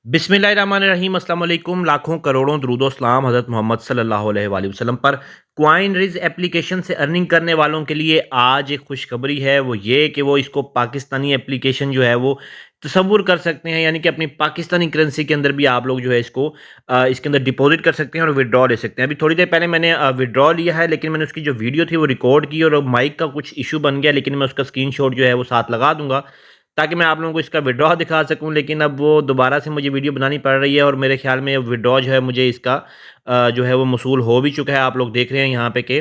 बिस्मिल्लाहिर्रहमानिर्रहीम अस्सलाम वालेकुम। लाखों करोड़ों दरूदो सलाम हज़रत मोहम्मद सल्लल्लाहु अलैहि वसल्लम पर। क्वाइनरिज एप्लीकेशन से अर्निंग करने वालों के लिए आज एक खुशखबरी है, वो ये कि वो इसको पाकिस्तानी एप्लीकेशन जो है वो तसव्वुर कर सकते हैं, यानी कि अपनी पाकिस्तानी करेंसी के अंदर भी आप लोग जो है इसको इसके अंदर डिपॉजिट कर सकते हैं और विड्रॉ ले सकते हैं। अभी थोड़ी देर पहले मैंने विड्रॉ लिया है, लेकिन मैंने उसकी जो वीडियो थी वो रिकॉर्ड की और माइक का कुछ इशू बन गया, लेकिन मैं उसका स्क्रीनशॉट जो है वो साथ लगा दूंगा ताकि मैं आप लोगों को इसका विड्रॉ दिखा सकूं। लेकिन अब वो दोबारा से मुझे वीडियो बनानी पड़ रही है और मेरे ख्याल में विड्रॉ जो है मुझे इसका जो है वो मसूल हो भी चुका है। आप लोग देख रहे हैं यहाँ पे कि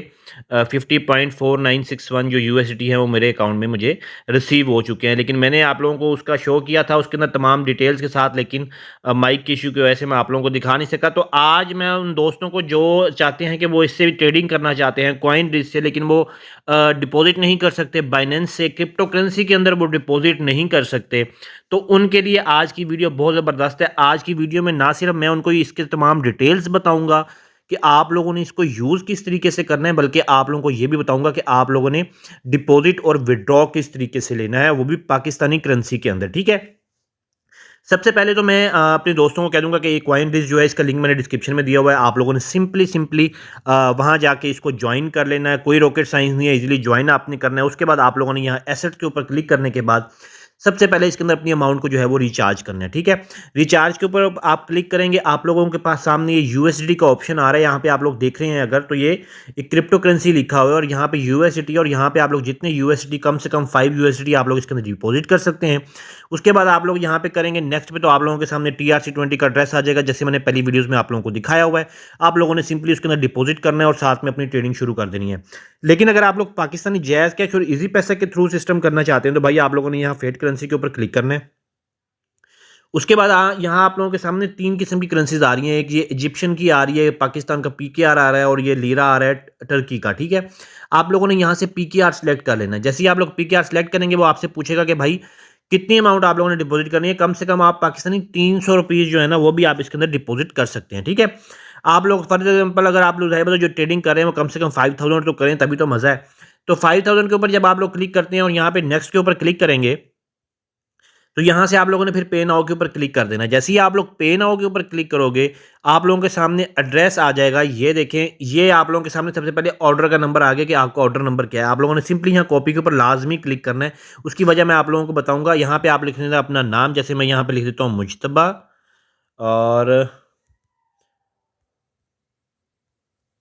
50.4961 जो यूएसडी है वो मेरे अकाउंट में मुझे रिसीव हो चुके हैं। लेकिन मैंने आप लोगों को उसका शो किया था उसके अंदर तमाम डिटेल्स के साथ, लेकिन माइक की इशू की वजह से मैं आप लोगों को दिखा नहीं सका। तो आज मैं उन दोस्तों को जो चाहते हैं कि वो इससे भी ट्रेडिंग करना चाहते हैं कॉइन रिज से, लेकिन वो डिपॉजिट नहीं कर सकते बाइनेंस से, क्रिप्टो करेंसी के अंदर वो डिपॉजिट नहीं कर सकते, तो उनके लिए आज की वीडियो बहुत ज़बरदस्त है। आज की वीडियो में ना सिर्फ मैं उनको इसके तमाम डिटेल्स बताऊंगा कि आप लोगों ने इसको यूज़ किस तरीके से करना है, बल्कि आप लोगों को ये भी बताऊंगा कि आप लोगों ने डिपॉजिट और विड्रॉ किस तरीके से लेना है, वो भी पाकिस्तानी करेंसी के अंदर। ठीक है, सबसे पहले तो मैं अपने दोस्तों को कह दूंगा कि ये कॉइन डिस जो है इसका लिंक मैंने डिस्क्रिप्शन में दिया हुआ है। आप लोगों ने सिंपली वहां जाके इसको ज्वाइन कर लेना है। कोई रॉकेट साइंस नहीं है, इजीली ज्वाइन आपने करना है। उसके बाद आप लोगों ने यहाँ एसेट के ऊपर क्लिक करने के बाद सबसे पहले इसके अंदर अपनी अमाउंट को जो है वो रिचार्ज करना है। ठीक है, रिचार्ज के ऊपर आप क्लिक करेंगे, आप लोगों के पास सामने ये यूएसडी का ऑप्शन आ रहा है। यहाँ पे आप लोग देख रहे हैं अगर, तो ये एक क्रिप्टो करेंसी लिखा हुआ है और यहाँ पे यूएसडी, और यहाँ पे आप लोग जितने यूएसडी, कम से कम 5 यूएसडी आप लोग इसके अंदर डिपॉजिट कर सकते हैं। उसके बाद आप लोग यहाँ पे करेंगे नेक्स्ट पे, तो आप लोगों के सामने TRC20 का एड्रेस आ जाएगा, जैसे मैंने पहली वीडियोस में आप लोगों को दिखाया हुआ है। आप लोगों ने सिंपली उसके अंदर डिपॉजिट करना है और साथ में अपनी ट्रेडिंग शुरू कर देनी है। लेकिन अगर आप लोग पाकिस्तानी जैज कैश और इजी पैसा के थ्रू सिस्टम करना चाहते हैं, तो भाई आप लोगों ने यहाँ फेट करेंसी के ऊपर क्लिक करना है। उसके बाद यहाँ आप लोगों के सामने 3 किस्म की करेंसीज आ रही हैं। एक ये इजिप्शियन की आ रही है, पाकिस्तान का PKR आ रहा है, और ये लीरा आ रहा है टर्की का। ठीक है, आप लोगों ने यहाँ से PKR सेलेक्ट कर लेना है। जैसे ही आप लोग PKR सेलेक्ट करेंगे, वो आपसे पूछेगा कि भाई कितनी अमाउंट आप लोगों ने डिपॉजिट करनी है। कम से कम आप पाकिस्तानी 300 रुपीज़ जो है ना, वो भी आप इसके अंदर डिपॉजिट कर सकते हैं। ठीक है, आप लोग फॉर एग्जाम्पल अगर आप लोग जो ट्रेडिंग कर रहे हैं वो कम से कम 5000 तो करें, तभी तो मज़ा है। तो 5000 के ऊपर जब आप लोग क्लिक करते हैं और यहाँ पे नेक्स्ट के ऊपर क्लिक करेंगे, तो यहाँ से आप लोगों ने फिर पे नाउ के ऊपर क्लिक कर देना है। जैसे ही आप लोग पे नाउ के ऊपर क्लिक करोगे, आप लोगों के सामने एड्रेस आ जाएगा। ये देखें, ये आप लोगों के सामने सबसे पहले ऑर्डर का नंबर आ गया कि आपका ऑर्डर नंबर क्या है। आप लोगों ने सिंपली यहाँ कॉपी के ऊपर लाजमी क्लिक करना है। उसकी वजह मैं आप लोगों को बताऊंगा। यहाँ पे आप लिख देना अपना नाम, जैसे मैं यहाँ पे लिख देता हूँ मुजतबा, और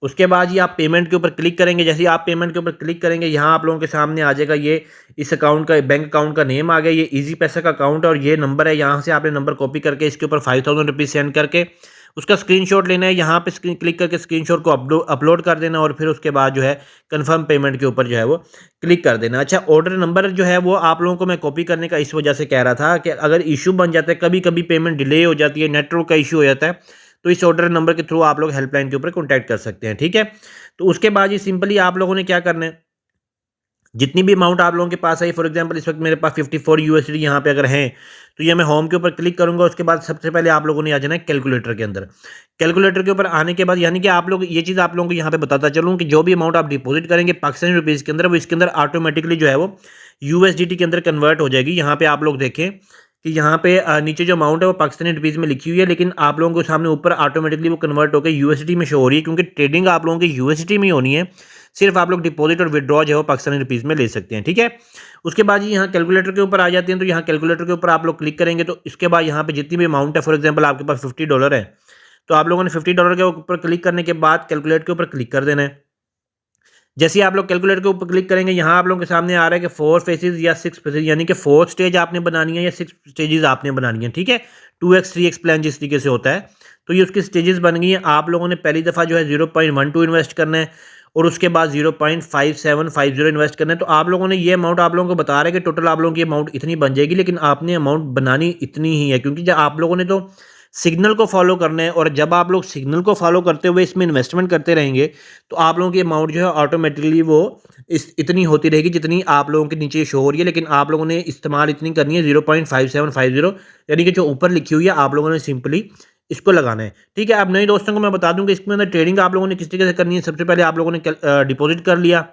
उसके बाद ये आप पेमेंट के ऊपर क्लिक करेंगे। जैसे ही आप पेमेंट के ऊपर क्लिक करेंगे, यहाँ आप लोगों के सामने आ जाएगा ये इस अकाउंट का, बैंक अकाउंट का नेम आ गया, ये इजी पैसा का अकाउंट है और ये नंबर है। यहाँ से आपने नंबर कॉपी करके इसके ऊपर 5000 रुपीज़ सेंड करके उसका स्क्रीनशॉट लेना है। यहाँ पे क्लिक करके स्क्रीनशॉट को अपलोड कर देना और फिर उसके बाद जो है कंफर्म पेमेंट के ऊपर जो है वो क्लिक कर देना। अच्छा, ऑर्डर नंबर जो है वो आप लोगों को मैं कॉपी करने का इस वजह से कह रहा था कि अगर इशू बन जाता है, कभी कभी पेमेंट डिले हो जाती है, नेटवर्क का इशू हो जाता है, तो इस ऑर्डर नंबर के थ्रू आप लोग हेल्पलाइन के ऊपर कॉन्टैक्ट कर सकते हैं। ठीक है, तो उसके बाद ये सिंपली आप लोगों ने क्या करना है, जितनी भी अमाउंट आप लोगों के पास है, फॉर एग्जांपल इस वक्त मेरे पास 54 यूएसडी यहाँ पे अगर हैं, तो ये मैं होम के ऊपर क्लिक करूंगा। उसके बाद सबसे पहले आप लोगों ने आ जाना है कैलकुलेटर के अंदर। कैलकुलेटर के ऊपर आने के बाद यानी कि आप लोग ये चीज़ आप लोगों को यहाँ पे बताता चलूँ कि जो भी अमाउंट आप डिपॉजिट करेंगे पाकिस्तानी रुपीज़ के अंदर, वो इसके अंदर ऑटोमेटिकली जो है वो यूएसडीटी के अंदर कन्वर्ट हो जाएगी। यहाँ पे आप लोग देखें कि यहाँ पे नीचे जो अमाउंट है वो पाकिस्तानी रुपीज़ में लिखी हुई है, लेकिन आप लोगों के सामने ऊपर ऑटोमेटिकली वो कन्वर्ट होकर यूएसडी में शो हो रही है, क्योंकि ट्रेडिंग आप लोगों की यूएसडी में ही होनी है। सिर्फ आप लोग डिपॉजिट और विड्रॉ जो है वो पाकिस्तानी रुपीज़ में ले सकते हैं। ठीक है, उसके बाद ये यहाँ कैलकुलेटर के ऊपर आ जाते हैं। तो यहाँ कैलकुलेटर के ऊपर आप लोग क्लिक करेंगे, तो इसके बाद यहाँ पे जितनी भी अमाउंट है, फॉर एग्जाम्पल आपके पास $50 है, तो आप लोगों ने $50 के ऊपर क्लिक करने के बाद कैलकुलेट के ऊपर क्लिक कर देना है। जैसे ही आप लोग कैलकुलेटर के ऊपर क्लिक करेंगे, यहाँ आप लोगों के सामने आ रहा है कि 4 फेसेस या 6 फेसेस, यानी कि 4 स्टेज आपने बनानी है या 6 स्टेजेस आपने बनानी है। ठीक है, 2x 3x प्लान जिस तरीके से होता है, तो ये उसकी स्टेजेस बन गई हैं। आप लोगों ने पहली दफ़ा जो है 0.12 इन्वेस्ट करना है और उसके बाद 0.5750 इन्वेस्ट करना है। तो आप लोगों ने ये अमाउंट आप लोगों को बता रहा है कि टोटल आप लोगों की अमाउंट इतनी बन जाएगी, लेकिन आपने अमाउंट बनानी इतनी ही है, क्योंकि जब आप लोगों ने तो सिग्नल को फॉलो करना है, और जब आप लोग सिग्नल को फॉलो करते हुए इसमें इन्वेस्टमेंट करते रहेंगे, तो आप लोगों की अमाउंट जो है ऑटोमेटिकली वो इतनी होती रहेगी जितनी आप लोगों के नीचे शो हो रही है। लेकिन आप लोगों ने इस्तेमाल इतनी करनी है 0.5750, यानी कि जो ऊपर लिखी हुई है आप लोगों ने सिंपली इसको लगाना है। ठीक है, अब नए दोस्तों को मैं बता दूं कि इसके अंदर ट्रेडिंग आप लोगों ने किस तरीके से करनी है। सबसे पहले आप लोगों ने डिपॉजिट कर लिया,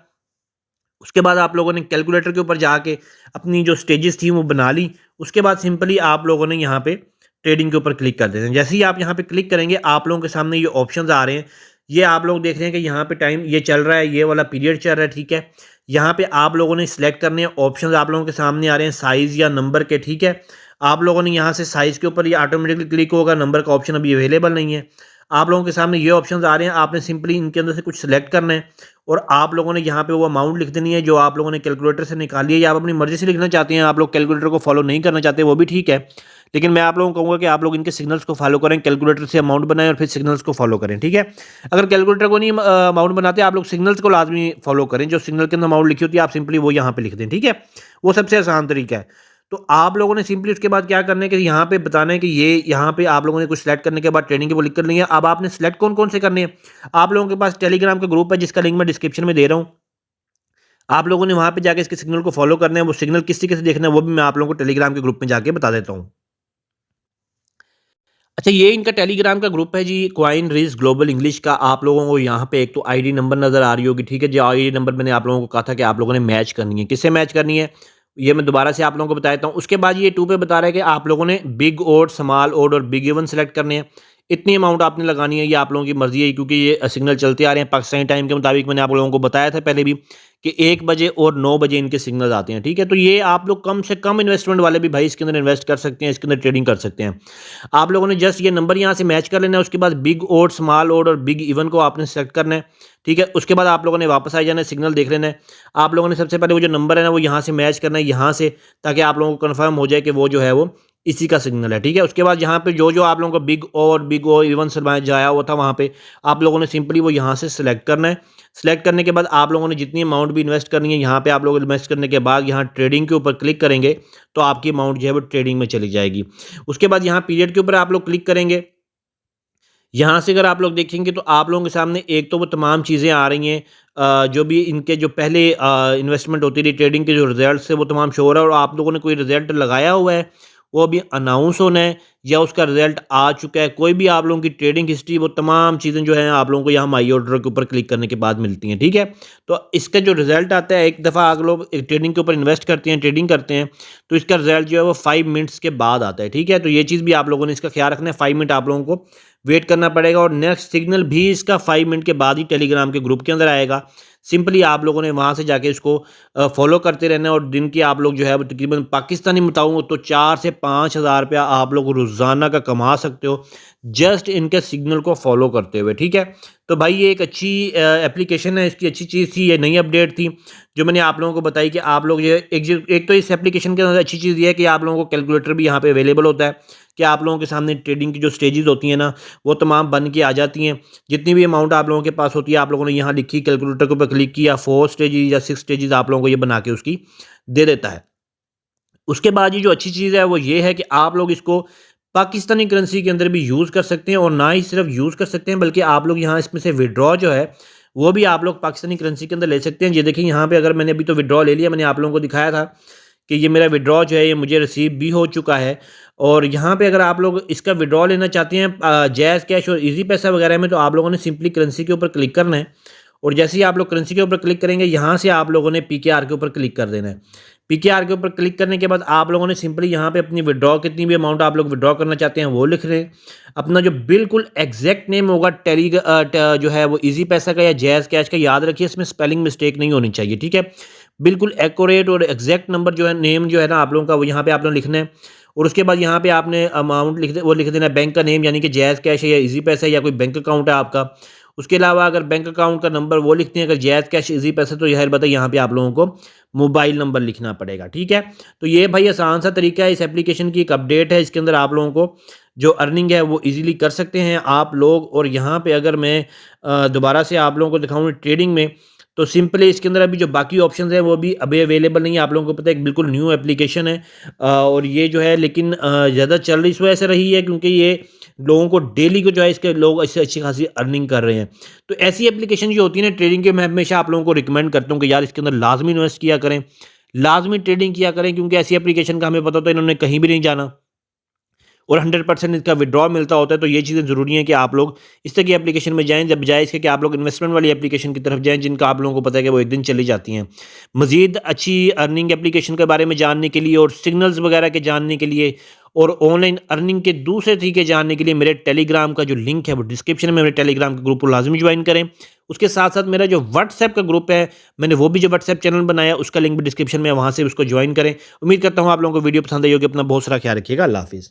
उसके बाद आप लोगों ने कैलकुलेटर के ऊपर जाके अपनी जो स्टेजेस थी वो बना ली। उसके बाद सिंपली आप लोगों ने यहाँ पे ट्रेडिंग के ऊपर क्लिक कर देते हैं। जैसे ही आप यहाँ पे क्लिक करेंगे, आप लोगों के सामने ये ऑप्शंस आ रहे हैं। ये आप लोग देख रहे हैं कि यहाँ पे टाइम ये चल रहा है, ये वाला पीरियड चल रहा है, ठीक है। यहाँ पे आप लोगों ने सिलेक्ट करने हैं, ऑप्शंस आप लोगों के सामने आ रहे हैं साइज़ या नंबर के, ठीक है। आप लोगों ने यहाँ से साइज़ के ऊपर ये ऑटोमेटिकली क्लिक होगा, नंबर का ऑप्शन अभी अवेलेबल नहीं है। आप लोगों के सामने ये ऑप्शंस आ रहे हैं, आपने सिंपली इनके अंदर से कुछ सिलेक्ट करना है और आप लोगों ने यहाँ पे वो अमाउंट लिख देनी है जो आप लोगों ने कैलकुलेटर से निकाली है, या आप अपनी मर्जी से लिखना चाहते हैं, आप लोग कैलकुलेटर को फॉलो नहीं करना चाहते वो भी ठीक है। लेकिन मैं आप लोगों को कहूँगा कि आप लोग इनके सिग्नल्स को फॉलो करें, कैलकुलेटर से अमाउंट बनाएं और फिर सिग्नल्स को फॉलो करें, ठीक है। अगर कैलकुलेटर को नहीं अमाउंट बनाते, आप लोग सिग्नल्स को लाजमी फॉलो करें, जो सिग्नल के अंदर अमाउंट लिखी होती है आप सिंपली वो यहाँ पे लिख दें, ठीक है। वो सबसे आसान तरीका है। तो आप लोगों ने सिंपली उसके बाद क्या करना है कि यहाँ पे बताना है कि ये यहाँ पे आप लोगों ने कुछ सेलेक्ट करने के बाद ट्रेडिंग के वो लिख कर ली है। अब आपने सेलेक्ट कौन कौन से करने हैं। आप लोगों के पास टेलीग्राम का ग्रुप है जिसका लिंक मैं डिस्क्रिप्शन में दे रहा हूँ। आप लोगों ने वहाँ पे जाके इसके सिग्नल को फॉलो करना है। वो सिग्नल किस तरीके से देखना है वो भी मैं आप लोगों को टेलीग्राम के ग्रुप में जाके बता देता हूँ। अच्छा, ये इनका टेलीग्राम का ग्रुप है जी, क्वाइन रिज ग्लोबल इंग्लिश का। आप लोगों को यहाँ पे एक तो आईडी नंबर नज़र आ रही होगी, ठीक है। जो आईडी नंबर मैंने आप लोगों को कहा था कि आप लोगों ने मैच करनी है, किससे मैच करनी है ये मैं दोबारा से आप लोगों को बता देता हूँ। उसके बाद ये 2 पे बता रहा है कि आप लोगों ने बिग ओड, स्मॉल ओड और बिग इवन सेलेक्ट करने हैं। इतनी अमाउंट आपने लगानी है, ये आप लोगों की मर्जी है, क्योंकि ये सिग्नल चलते आ रहे हैं पाकिस्तानी टाइम के मुताबिक। मैंने आप लोगों को बताया था पहले भी कि 1 बजे और 9 बजे इनके सिग्नल आते हैं, ठीक है। तो ये आप लोग कम से कम इन्वेस्टमेंट वाले भी भाई इसके अंदर इन्वेस्ट कर सकते हैं, इसके अंदर ट्रेडिंग कर सकते हैं। आप लोगों ने जस्ट ये नंबर यहाँ से मैच कर लेना है। उसके बाद बिग ओड, स्मॉल ओड और बिग इवन को आपने सेलेक्ट करना है, ठीक है। उसके बाद आप लोगों ने वापस आ जाना है, सिग्नल देख लेना है। आप लोगों ने सबसे पहले वो जो नंबर है ना वो यहाँ से मैच करना है, यहाँ से, ताकि आप लोगों को कंफर्म हो जाए कि वो जो है वो इसी का सिग्नल है, ठीक है। उसके बाद यहाँ पे जो जो आप लोगों को बिग और इवन से जाया हुआ था वहाँ पे आप लोगों ने सिंपली वो यहाँ से सिलेक्ट करना है। सिलेक्ट करने के बाद आप लोगों ने जितनी अमाउंट भी इन्वेस्ट करनी है, यहाँ पे आप लोग इन्वेस्ट करने के बाद यहाँ ट्रेडिंग के ऊपर क्लिक करेंगे तो आपकी अमाउंट जो है वो ट्रेडिंग में चली जाएगी। उसके बाद यहाँ पीरियड के ऊपर आप लोग क्लिक करेंगे। यहाँ से अगर आप लोग देखेंगे तो आप लोगों के सामने एक तो वो तमाम चीज़ें आ रही हैं, जो भी इनके जो पहले इन्वेस्टमेंट होती थी, ट्रेडिंग के जो रिजल्ट है वो तमाम शो हो रहा है। और आप लोगों ने कोई रिजल्ट लगाया हुआ है वो अभी अनाउंस होना है या उसका रिजल्ट आ चुका है, कोई भी आप लोगों की ट्रेडिंग हिस्ट्री, वो तमाम चीज़ें जो है आप लोगों को यहाँ माई ऑर्डर के ऊपर क्लिक करने के बाद मिलती हैं, ठीक है। तो इसका जो रिजल्ट आता है, एक दफ़ा आप लोग ट्रेडिंग के ऊपर इन्वेस्ट करते हैं, ट्रेडिंग करते हैं, तो इसका रिजल्ट जो है वो 5 मिनट्स के बाद आता है, ठीक है। तो ये चीज़ भी आप लोगों ने इसका ख्याल रखना है, 5 मिनट आप लोगों को वेट करना पड़ेगा। और नेक्स्ट सिग्नल भी इसका 5 मिनट के बाद ही टेलीग्राम के ग्रुप के अंदर आएगा। सिंपली आप लोगों ने वहाँ से जाके इसको फॉलो करते रहना है। और दिन की आप लोग जो है वो तकरीबन पाकिस्तानी बताऊँ तो 4 से 5 हज़ार रुपया आप लोग रोज़ाना का कमा सकते हो, जस्ट इनके सिग्नल को फॉलो करते हुए, ठीक है। तो भाई ये एक अच्छी एप्लीकेशन है, इसकी अच्छी चीज़ थी, ये नई अपडेट थी जो मैंने आप लोगों को बताई कि आप लोग ये एक तो इस एप्लीकेशन के अंदर अच्छी चीज़ ये है कि आप लोगों को कैलकुलेटर भी यहाँ पे अवेलेबल होता है कि आप लोगों के सामने ट्रेडिंग की जो स्टेजेस होती हैं ना वो तमाम बन के आ जाती हैं। जितनी भी अमाउंट आप लोगों के पास होती है आप लोगों ने यहाँ लिखी, कैलकुलेटर के ऊपर क्लिक किया, 4 स्टेजेस या 6 स्टेजेस आप लोगों को ये बना के उसकी दे देता है। उसके बाद ये जो अच्छी चीज़ है वो ये है कि आप लोग इसको पाकिस्तानी करेंसी के अंदर भी यूज़ कर सकते हैं। और ना ही सिर्फ यूज़ कर सकते हैं बल्कि आप लोग यहाँ इसमें से विड्रॉ जो है वो भी आप लोग पाकिस्तानी करेंसी के अंदर ले सकते हैं। ये देखिए यहाँ पे अगर मैंने अभी तो विड्रॉ ले लिया, मैंने आप लोगों को दिखाया था कि ये मेरा विड्रॉ जो है ये मुझे रिसीव भी हो चुका है। और यहाँ पे अगर आप लोग इसका विड्रॉ लेना चाहते हैं जैज़ कैश और इजी पैसा वगैरह में, तो आप लोगों ने सिंपली करेंसी के ऊपर क्लिक करना है। और जैसे ही आप लोग करेंसी के ऊपर क्लिक करेंगे यहाँ से आप लोगों ने पीकेआर के ऊपर क्लिक कर देना है। पीकेआर के ऊपर क्लिक करने के बाद आप लोगों ने सिंपली यहाँ पे अपनी विड्रॉ कितनी भी अमाउंट आप लोग विड्रॉ करना चाहते हैं वो लिख रहे हैं। अपना जो बिल्कुल एग्जैक्ट नेम होगा जो है वो इजी पैसा का या जैज़ कैश का, याद रखिए इसमें स्पेलिंग मिस्टेक नहीं होनी चाहिए, ठीक है। बिल्कुल एक्यूरेट और एग्जैक्ट नंबर जो है, नेम जो है ना आप लोगों का वो यहाँ पे आपने लिखना है। और उसके बाद यहाँ पे आपने अमाउंट लिख देना है, बैंक का नेम यानी कि जैज़ कैश है या इजी पैसा है या कोई बैंक अकाउंट है आपका। उसके अलावा अगर बैंक अकाउंट का नंबर वो लिखते हैं, अगर जैज़ कैश इजी पैसा, तो यह बताइए यहाँ पे आप लोगों को मोबाइल नंबर लिखना पड़ेगा, ठीक है। तो ये भाई आसान सा तरीका है, इस एप्लीकेशन की एक अपडेट है, इसके अंदर आप लोगों को जो अर्निंग है वो इजीली कर सकते हैं आप लोग। और यहाँ पे अगर मैं दोबारा से आप लोगों को दिखाऊँ ट्रेडिंग में, तो सिंपली इसके अंदर अभी जो बाकी ऑप्शंस हैं वो भी अभी अवेलेबल नहीं है। आप लोगों को पता है एक बिल्कुल न्यू एप्लीकेशन है और ये जो है लेकिन ज़्यादा चल रही इस वजह से रही है क्योंकि ये लोगों को डेली को जो है इसके लोग इससे अच्छी खासी अर्निंग कर रहे हैं। तो ऐसी एप्लीकेशन जो होती है ना ट्रेडिंग के, मैं हमेशा आप लोगों को रिकमेंड करता हूँ कि यार इसके अंदर लाजमी इन्वेस्ट किया करें, लाजमी ट्रेडिंग किया करें, क्योंकि ऐसी एप्लीकेशन का हमें पता होता है इन्होंने कहीं भी नहीं जाना और 100% इसका विड्रॉ मिलता होता है। तो ये चीज़ें ज़रूरी हैं कि आप लोग इस तरह की एप्लीकेशन में जाएँ, जब बजाय इसके कि आप लोग इन्वेस्टमेंट वाली एप्लीकेशन की तरफ जाएँ जिनका आप लोगों को पता है कि वो एक दिन चली जाती हैं। मज़ीद अच्छी अर्निंग एप्लीकेशन के बारे में जानने के लिए और सिग्नल्स वगैरह के जानने के लिए और ऑनलाइन अर्निंग के दूसरे तरीके जानने के लिए मेरे टेलीग्राम का जो लिंक है वो डिस्क्रिप्शन में, मेरे टेलीग्राम के ग्रुप को लाजमी ज्वाइन करें। उसके साथ साथ मेरा जो व्हाट्सएप का ग्रुप है, मैंने वो भी जो व्हाट्सएप चैनल बनाया उसका लिंक भी डिस्क्रिप्शन में है, वहाँ से उसको ज्वाइन करें। उम्मीद करता हूँ आप लोगों को वीडियो पसंद आई होगी। अपना बहुत सारा ख्याल रखिएगा। अल्लाह हाफिज़।